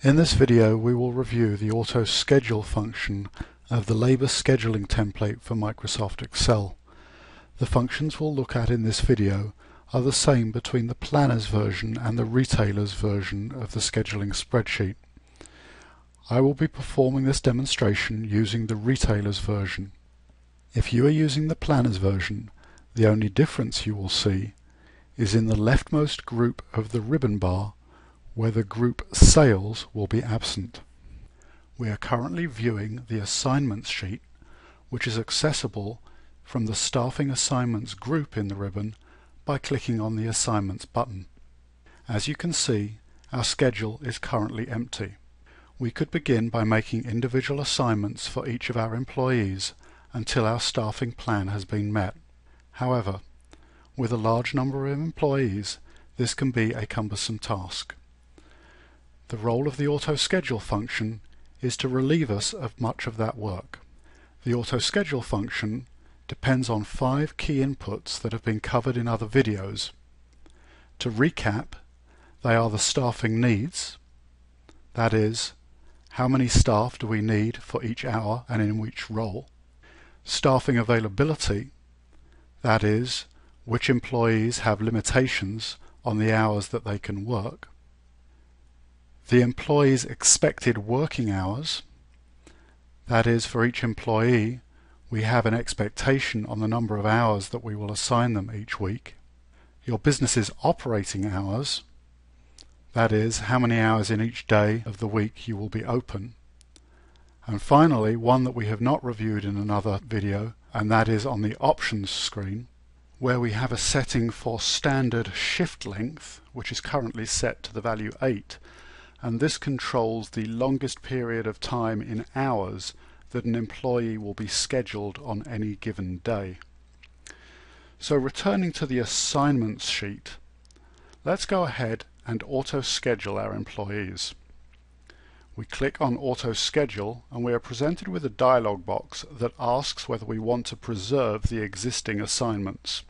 In this video we will review the auto schedule function of the labor scheduling template for Microsoft Excel. The functions we'll look at in this video are the same between the planner's version and the retailer's version of the scheduling spreadsheet. I will be performing this demonstration using the retailer's version. If you are using the planner's version, the only difference you will see is in the leftmost group of the ribbon bar where the group Sales will be absent. We are currently viewing the assignments sheet, which is accessible from the Staffing Assignments group in the ribbon by clicking on the Assignments button. As you can see, our schedule is currently empty. We could begin by making individual assignments for each of our employees until our staffing plan has been met. However, with a large number of employees, this can be a cumbersome task. The role of the auto schedule function is to relieve us of much of that work. The auto schedule function depends on 5 key inputs that have been covered in other videos. To recap, they are the staffing needs, that is, how many staff do we need for each hour and in which role. Staffing availability, that is, which employees have limitations on the hours that they can work. The employee's expected working hours, that is, for each employee we have an expectation on the number of hours that we will assign them each week. Your business's operating hours, that is, how many hours in each day of the week you will be open. And finally, one that we have not reviewed in another video, and that is on the options screen, where we have a setting for standard shift length, which is currently set to the value 8. And this controls the longest period of time in hours that an employee will be scheduled on any given day. So returning to the assignments sheet, let's go ahead and auto schedule our employees. We click on auto schedule and we are presented with a dialog box that asks whether we want to preserve the existing assignments.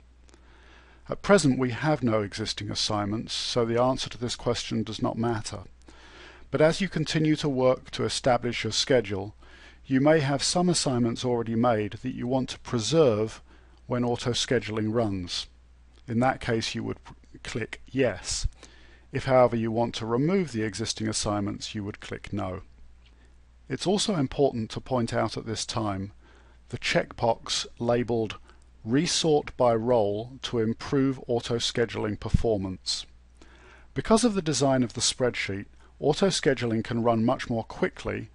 At present we have no existing assignments, so the answer to this question does not matter. But as you continue to work to establish your schedule, you may have some assignments already made that you want to preserve when auto scheduling runs. In that case you would click yes. If however you want to remove the existing assignments, you would click no. It's also important to point out at this time the checkbox labeled Resort by Role to improve auto scheduling performance. Because of the design of the spreadsheet, auto scheduling can run much more quickly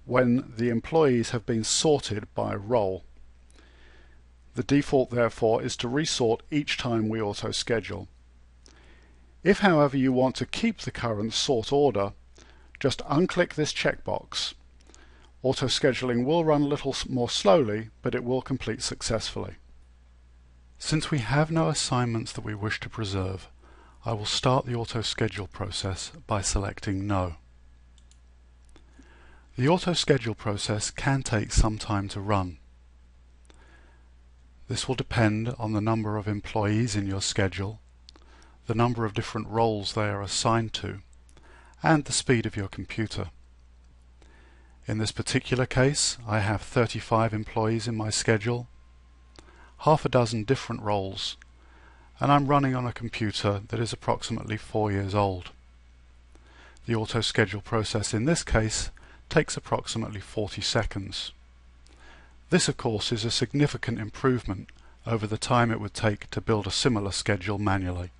when the employees have been sorted by role. The default therefore is to resort each time we auto schedule. If however you want to keep the current sort order, just unclick this checkbox. Auto scheduling will run a little more slowly, but it will complete successfully. Since we have no assignments that we wish to preserve, I will start the auto schedule process by selecting No. The auto schedule process can take some time to run. This will depend on the number of employees in your schedule, the number of different roles they are assigned to, and the speed of your computer. In this particular case, I have 35 employees in my schedule, half a dozen different roles, and I'm running on a computer that is approximately 4 years old. The auto schedule process in this case takes approximately 40 seconds. This of course is a significant improvement over the time it would take to build a similar schedule manually.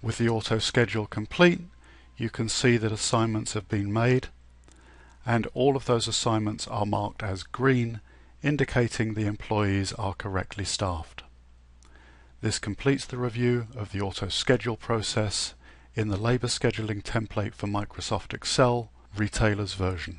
With the auto schedule complete, you can see that assignments have been made, and all of those assignments are marked as green, indicating the employees are correctly staffed. This completes the review of the auto schedule process in the labor scheduling template for Microsoft Excel Retailer's version.